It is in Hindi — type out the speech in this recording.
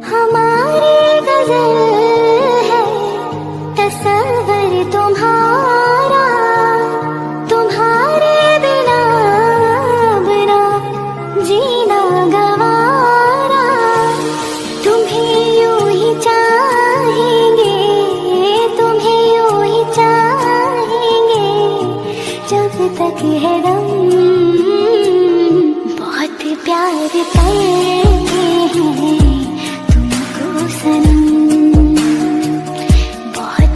हमारी गजल है तसव्वुर तुम्हारा, तुम्हारे बिना बिना जीना गवारा। तुम्हें यूं ही चाहेंगे, तुम्हें यूं ही चाहेंगे जब तक है दम। बहुत प्यार कर